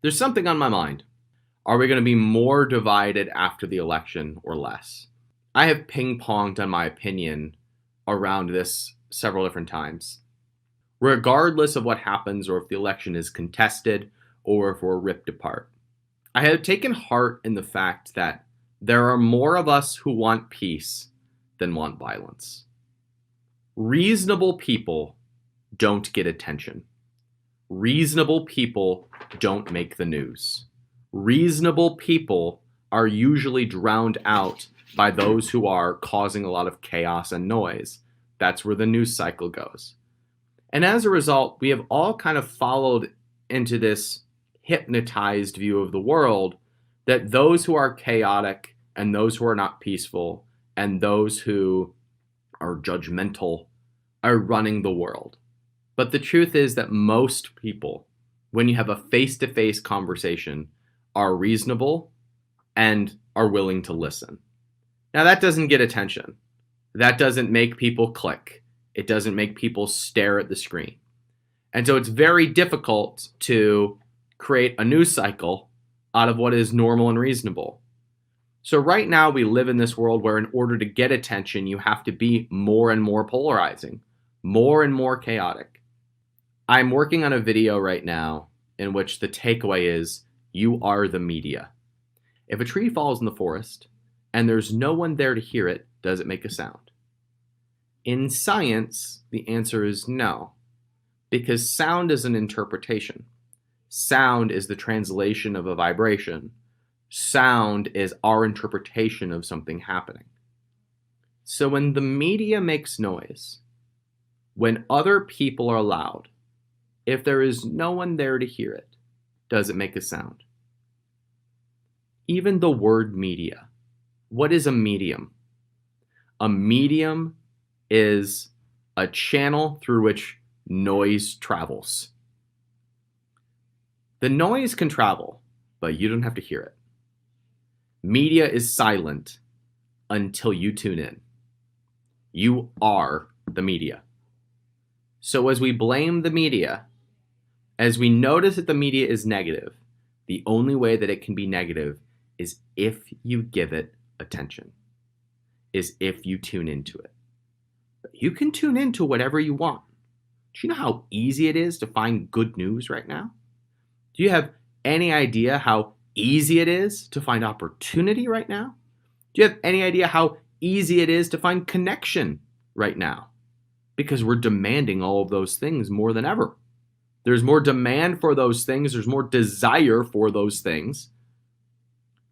There's something on my mind. Are we going to be more divided after the election or less? I have ping-ponged on my opinion around this several different times. Regardless of what happens or if the election is contested or if we're ripped apart, I have taken heart in the fact that there are more of us who want peace than want violence. Reasonable people don't get attention. Reasonable people don't make the news. Reasonable people are usually drowned out by those who are causing a lot of chaos and noise. That's where the news cycle goes. And as a result, we have all kind of followed into this hypnotized view of the world that those who are chaotic and those who are not peaceful and those who are judgmental are running the world. But the truth is that most people, when you have a face-to-face conversation, are reasonable and are willing to listen. Now, that doesn't get attention. That doesn't make people click. It doesn't make people stare at the screen. And so it's very difficult to create a news cycle out of what is normal and reasonable. So right now we live in this world where in order to get attention, you have to be more and more polarizing, more and more chaotic. I'm working on a video right now in which the takeaway is you are the media. If a tree falls in the forest and there's no one there to hear it, does it make a sound? In science, the answer is no, because sound is an interpretation. Sound is the translation of a vibration. Sound is our interpretation of something happening. So when the media makes noise, when other people are loud, if there is no one there to hear it, does it make a sound? Even the word media. What is a medium? A medium is a channel through which noise travels. The noise can travel, but you don't have to hear it. Media is silent until you tune in. You are the media. So as we blame the media, as we notice that the media is negative, the only way that it can be negative is if you give it attention, is if you tune into it. But you can tune into whatever you want. Do you know how easy it is to find good news right now? Do you have any idea how easy it is to find opportunity right now? Do you have any idea how easy it is to find connection right now? Because we're demanding all of those things more than ever. There's more demand for those things. There's more desire for those things.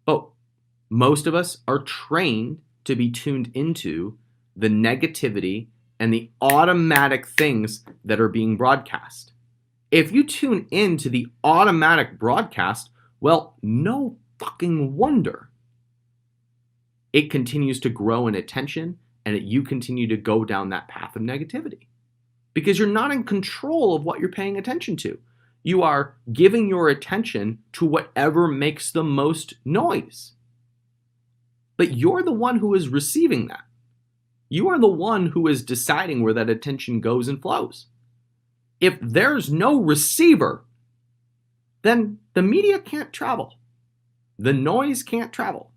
But most of us are trained to be tuned into the negativity and the automatic things that are being broadcast. If you tune into the automatic broadcast, well, no fucking wonder it continues to grow in attention and that you continue to go down that path of negativity. Because you're not in control of what you're paying attention to. You are giving your attention to whatever makes the most noise. But you're the one who is receiving that. You are the one who is deciding where that attention goes and flows. If there's no receiver, then the media can't travel. The noise can't travel.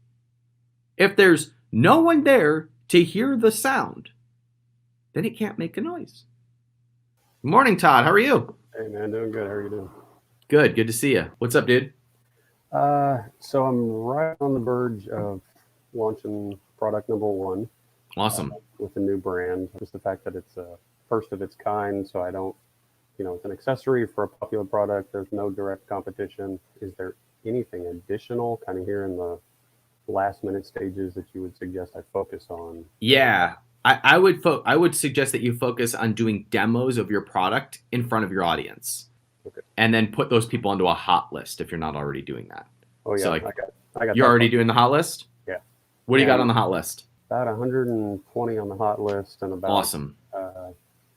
If there's no one there to hear the sound, then it can't make a noise. Good morning, Todd. How are you? Hey, man, doing good. How are you doing? Good. Good to see you. What's up, dude? So I'm right on the verge of launching product number one. Awesome. With a new brand. Just the fact that it's a first of its kind, so I don't, it's an accessory for a popular product. There's no direct competition. Is there anything additional kind of here in the last minute stages that you would suggest I focus on? Yeah. I would suggest that you focus on doing demos of your product in front of your audience. Okay. And then put those people onto a hot list if you're not already doing that. Oh yeah, So I got you're already doing the hot list? Yeah. What do you got on the hot list? About 120 on the hot list and about Awesome.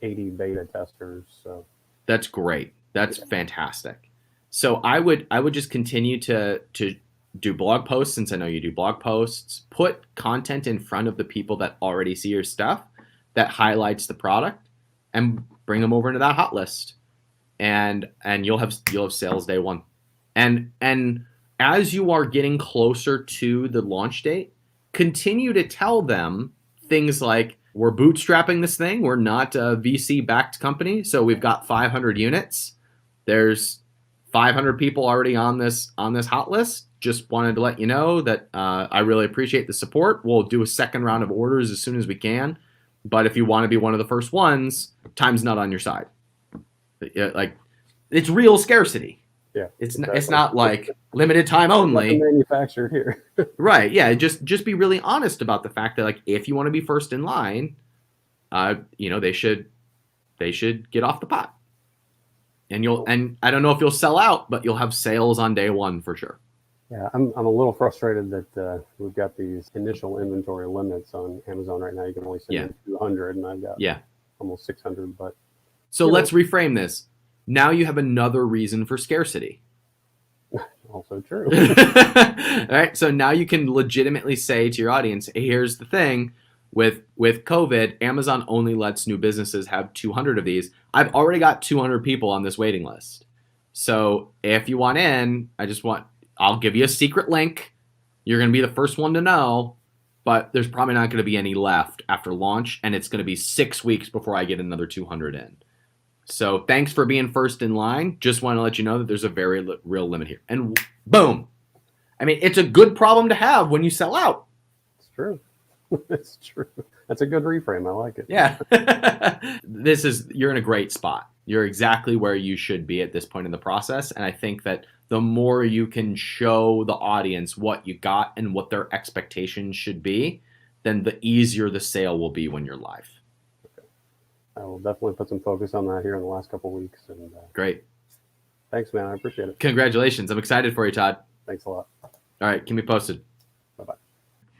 80 beta testers. So that's great. That's fantastic. So I would just continue to do blog posts, since I know you do blog posts. Put content in front of the people that already see your stuff that highlights the product, and bring them over into that hot list, and you'll have sales day one. And as you are getting closer to the launch date, continue to tell them things like, we're bootstrapping this thing. We're not a VC backed company, so we've got 500 units. There's 500 people already on this hot list. Just wanted to let you know that I really appreciate the support. We'll do a second round of orders as soon as we can. But if you want to be one of the first ones, time's not on your side. Like, it's real scarcity. Yeah, It's exactly. it's not like limited time only. Nothing manufactured here. Right. Yeah. Just be really honest about the fact that, like, if you want to be first in line, they should get off the pot. And I don't know if you'll sell out, but you'll have sales on day one for sure. Yeah, I'm a little frustrated that we've got these initial inventory limits on Amazon right now. You can only send in 200, and I've got almost 600. But so let's reframe this. Now you have another reason for scarcity. Also true. All right. So now you can legitimately say to your audience, hey, here's the thing. With COVID, Amazon only lets new businesses have 200 of these. I've already got 200 people on this waiting list. So if you want in, I'll give you a secret link. You're going to be the first one to know, but there's probably not going to be any left after launch, and it's going to be 6 weeks before I get another 200 in. So thanks for being first in line. Just want to let you know that there's a very real limit here. And boom. I mean, it's a good problem to have when you sell out. It's true. It's true. That's a good reframe. I like it. Yeah. You're in a great spot. You're exactly where you should be at this point in the process. And I think that the more you can show the audience what you got and what their expectations should be, then the easier the sale will be when you're live. Okay. I will definitely put some focus on that here in the last couple of weeks. And great. Thanks, man. I appreciate it. Congratulations. I'm excited for you, Todd. Thanks a lot. All right. Keep me posted. Bye-bye.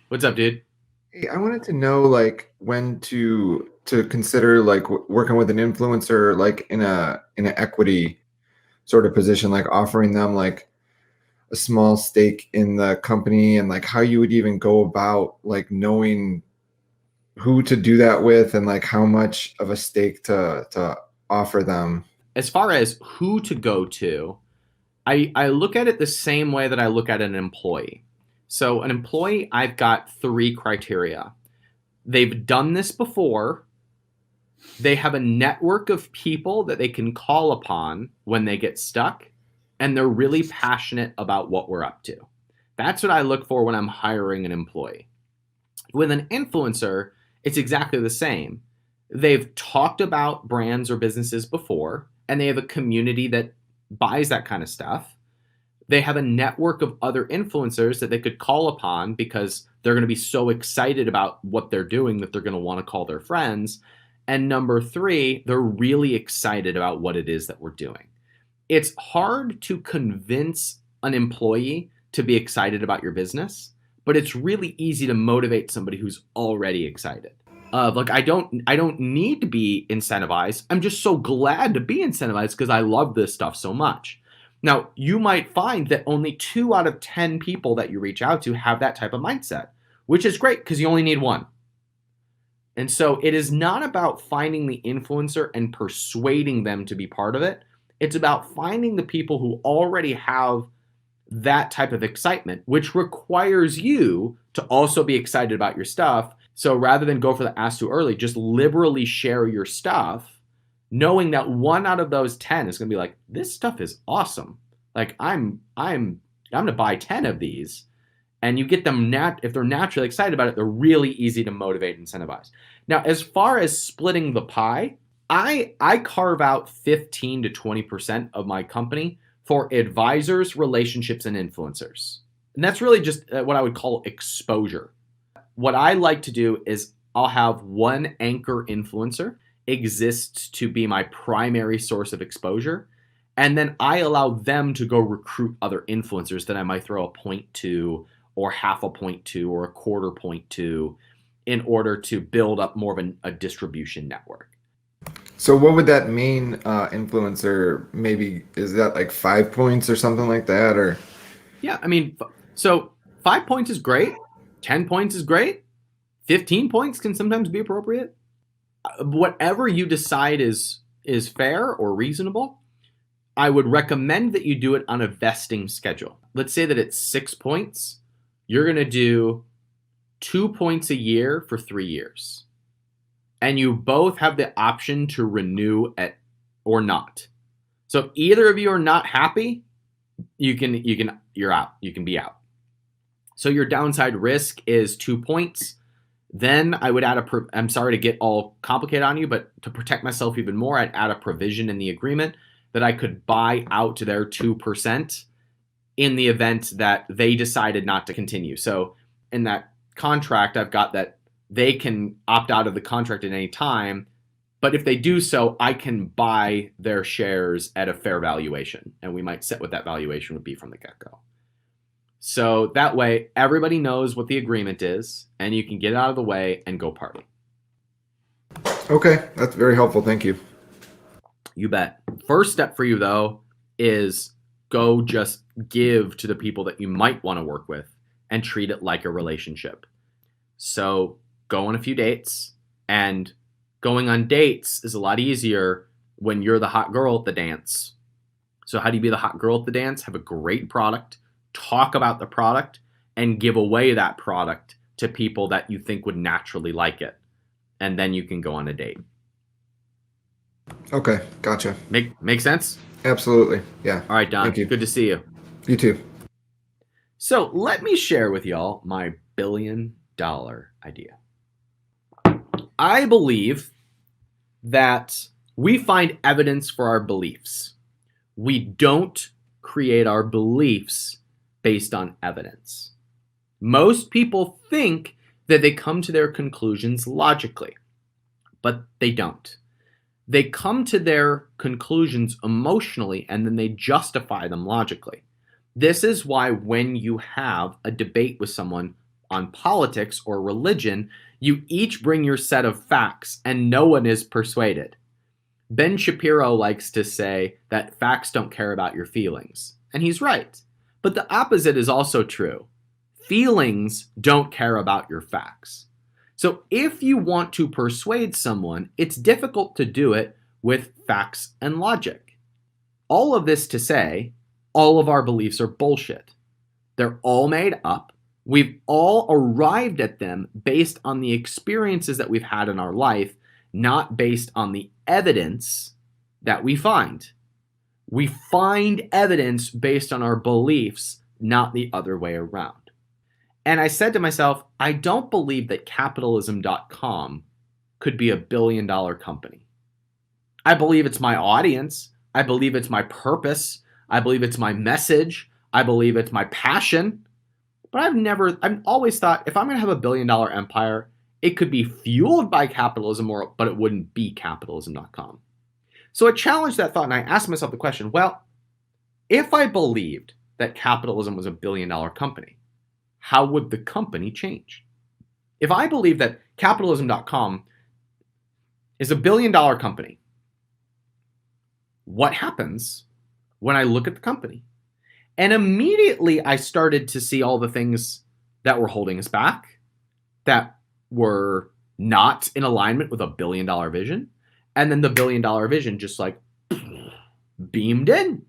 What's up, dude? Hey, I wanted to know, like, when to consider, like, working with an influencer, like in an equity sort of position, like offering them like a small stake in the company, and like how you would even go about like knowing who to do that with and like how much of a stake to offer them. As far as who to go to, I look at it the same way that I look at an employee. So an employee, I've got 3 criteria. They've done this before. They have a network of people that they can call upon when they get stuck, and they're really passionate about what we're up to. That's what I look for when I'm hiring an employee. With an influencer, it's exactly the same. They've talked about brands or businesses before, and they have a community that buys that kind of stuff. They have a network of other influencers that they could call upon because they're going to be so excited about what they're doing that they're going to want to call their friends. And number 3, they're really excited about what it is that we're doing. It's hard to convince an employee to be excited about your business, but it's really easy to motivate somebody who's already excited. I don't need to be incentivized. I'm just so glad to be incentivized because I love this stuff so much. Now, you might find that only 2 out of 10 people that you reach out to have that type of mindset, which is great because you only need 1. And so it is not about finding the influencer and persuading them to be part of it. It's about finding the people who already have that type of excitement, which requires you to also be excited about your stuff. So rather than go for the ask too early, just liberally share your stuff, knowing that 1 out of those 10 is going to be like, this stuff is awesome. Like I'm going to buy 10 of these. And you get them, if they're naturally excited about it, they're really easy to motivate and incentivize. Now, as far as splitting the pie, I carve out 15 to 20% of my company for advisors, relationships, and influencers. And that's really just what I would call exposure. What I like to do is I'll have 1 anchor influencer exists to be my primary source of exposure. And then I allow them to go recruit other influencers that I might throw a point to, or half a point to, or a quarter point to, in order to build up more of a distribution network. So what would that mean, influencer? Maybe is that like 5 points or something like that, or? Yeah, I mean, so 5 points is great. 10 points is great. 15 points can sometimes be appropriate. Whatever you decide is fair or reasonable. I would recommend that you do it on a vesting schedule. Let's say that it's 6 points. You're going to do 2 points a year for 3 years. And you both have the option to renew it or not. So if either of you are not happy, you're out. You can be out. So your downside risk is 2 points. Then I would add I'm sorry to get all complicated on you, but to protect myself even more, I'd add a provision in the agreement that I could buy out their 2% in the event that they decided not to continue. So in that contract, I've got that they can opt out of the contract at any time, but if they do so, I can buy their shares at a fair valuation, and we might set what that valuation would be from the get-go. So that way, everybody knows what the agreement is, and you can get out of the way and go party. Okay, that's very helpful. Thank you. You bet. First step for you, though, is go just give to the people that you might want to work with and treat it like a relationship. So go on a few dates, and going on dates is a lot easier when you're the hot girl at the dance. So how do you be the hot girl at the dance? Have a great product, talk about the product, and give away that product to people that you think would naturally like it. And then you can go on a date. Okay, gotcha. Make sense? Absolutely. Yeah. All right, Don. Thank you. Good to see you. You too. So let me share with y'all my $1 billion idea. I believe that we find evidence for our beliefs. We don't create our beliefs based on evidence. Most people think that they come to their conclusions logically, but they don't. They come to their conclusions emotionally, and then they justify them logically. This is why when you have a debate with someone on politics or religion, you each bring your set of facts and no one is persuaded. Ben Shapiro likes to say that facts don't care about your feelings, and he's right. But the opposite is also true. Feelings don't care about your facts. So if you want to persuade someone, it's difficult to do it with facts and logic. All of this to say, all of our beliefs are bullshit. They're all made up. We've all arrived at them based on the experiences that we've had in our life, not based on the evidence that we find. We find evidence based on our beliefs, not the other way around. And I said to myself, I don't believe that capitalism.com could be $1 billion company. I believe it's my audience. I believe it's my purpose. I believe it's my message. I believe it's my passion. But I've always thought if I'm going to have $1 billion empire, it could be fueled by capitalism, but it wouldn't be capitalism.com. So I challenged that thought and I asked myself the question, well, if I believed that capitalism was $1 billion company, how would the company change? If I believe that capitalism.com is $1 billion company, what happens when I look at the company? And immediately I started to see all the things that were holding us back, that were not in alignment with $1 billion vision. And then the $1 billion vision just like beamed in,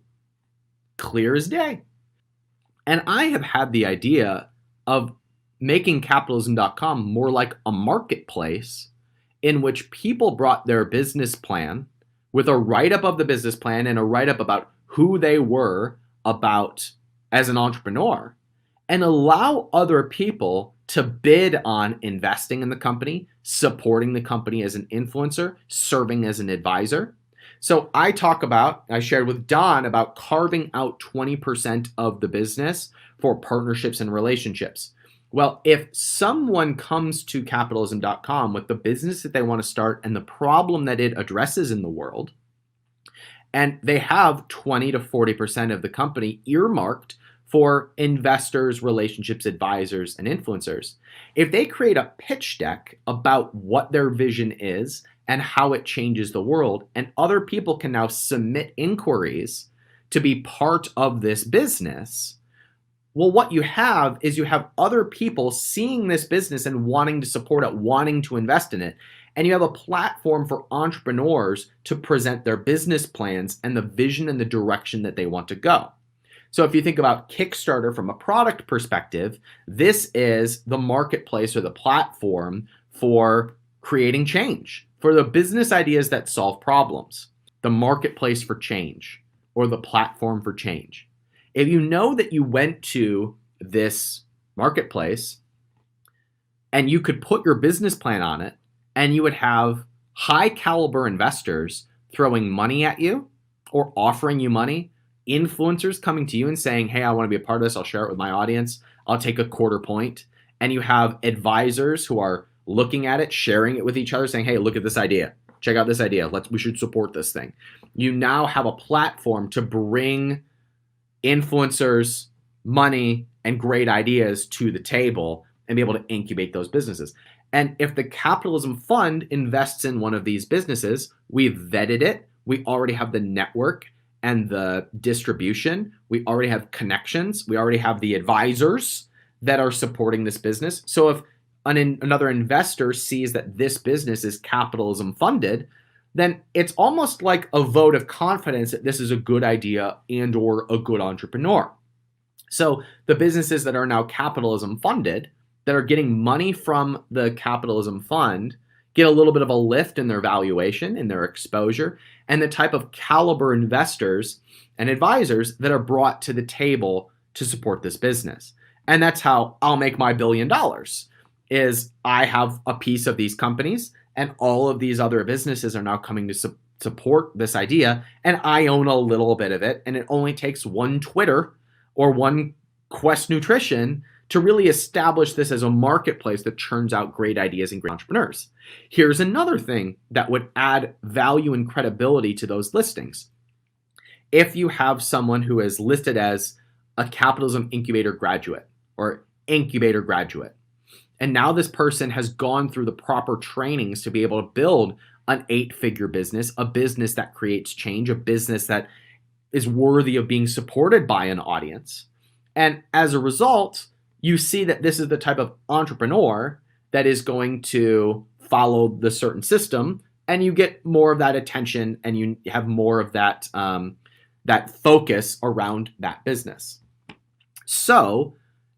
clear as day. And I have had the idea of making capitalism.com more like a marketplace in which people brought their business plan with a write-up of the business plan and a write-up about who they were about as an entrepreneur, and allow other people to bid on investing in the company, supporting the company as an influencer, serving as an advisor. So I shared with Don about carving out 20% of the business for partnerships and relationships. Well, if someone comes to capitalism.com with the business that they want to start and the problem that it addresses in the world, and they have 20 to 40% of the company earmarked for investors, relationships, advisors, and influencers, if they create a pitch deck about what their vision is and how it changes the world, and other people can now submit inquiries to be part of this business, Well, what you have is you have other people seeing this business and wanting to support it, wanting to invest in it. And you have a platform for entrepreneurs to present their business plans and the vision and the direction that they want to go. So if you think about Kickstarter from a product perspective, this is the marketplace or the platform for creating change, for the business ideas that solve problems, the marketplace for change, or the platform for change. If you know that you went to this marketplace and you could put your business plan on it and you would have high caliber investors throwing money at you or offering you money, influencers coming to you and saying, hey, I want to be a part of this. I'll share it with my audience. I'll take a quarter point. And you have advisors who are looking at it, sharing it with each other, saying, hey, look at this idea. Check out this idea. We should support this thing. You now have a platform to bring influencers, money, and great ideas to the table and be able to incubate those businesses. And if the capitalism fund invests in one of these businesses, we've vetted it. We already have the network and the distribution. We already have connections. We already have the advisors that are supporting this business. So if another investor sees that this business is capitalism funded, then it's almost like a vote of confidence that this is a good idea and or a good entrepreneur. So the businesses that are now capitalism funded, that are getting money from the capitalism fund, get a little bit of a lift in their valuation, in their exposure, and the type of caliber investors and advisors that are brought to the table to support this business. And that's how I'll make my $1 billion, is I have a piece of these companies and all of these other businesses are now coming to support this idea, and I own a little bit of it, and it only takes one Twitter or one Quest Nutrition to really establish this as a marketplace that churns out great ideas and great entrepreneurs. Here's another thing that would add value and credibility to those listings. If you have someone who is listed as a capitalism incubator graduate or incubator graduate, and now this person has gone through the proper trainings to be able to build an 8-figure business, a business that creates change, a business that is worthy of being supported by an audience. And as a result, you see that this is the type of entrepreneur that is going to follow the certain system, and you get more of that attention and you have more of that, that focus around that business. So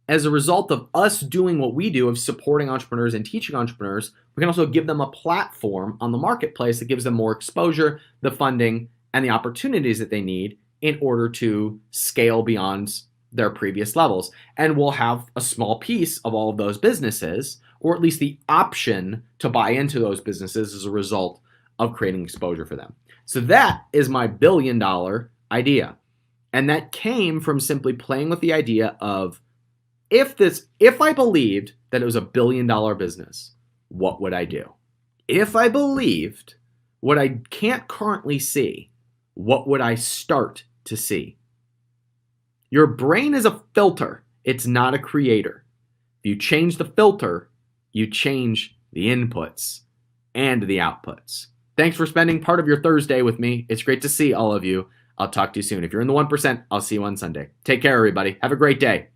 as a result of us doing what we do of supporting entrepreneurs and teaching entrepreneurs, we can also give them a platform on the marketplace that gives them more exposure, the funding, and the opportunities that they need in order to scale beyond their previous levels. And we'll have a small piece of all of those businesses, or at least the option to buy into those businesses as a result of creating exposure for them. So that is my $1 billion idea. And that came from simply playing with the idea of, if I believed that it was $1 billion business, what would I do? If I believed what I can't currently see, what would I start to see? Your brain is a filter. It's not a creator. If you change the filter, you change the inputs and the outputs. Thanks for spending part of your Thursday with me. It's great to see all of you. I'll talk to you soon. If you're in the 1%, I'll see you on Sunday. Take care, everybody. Have a great day.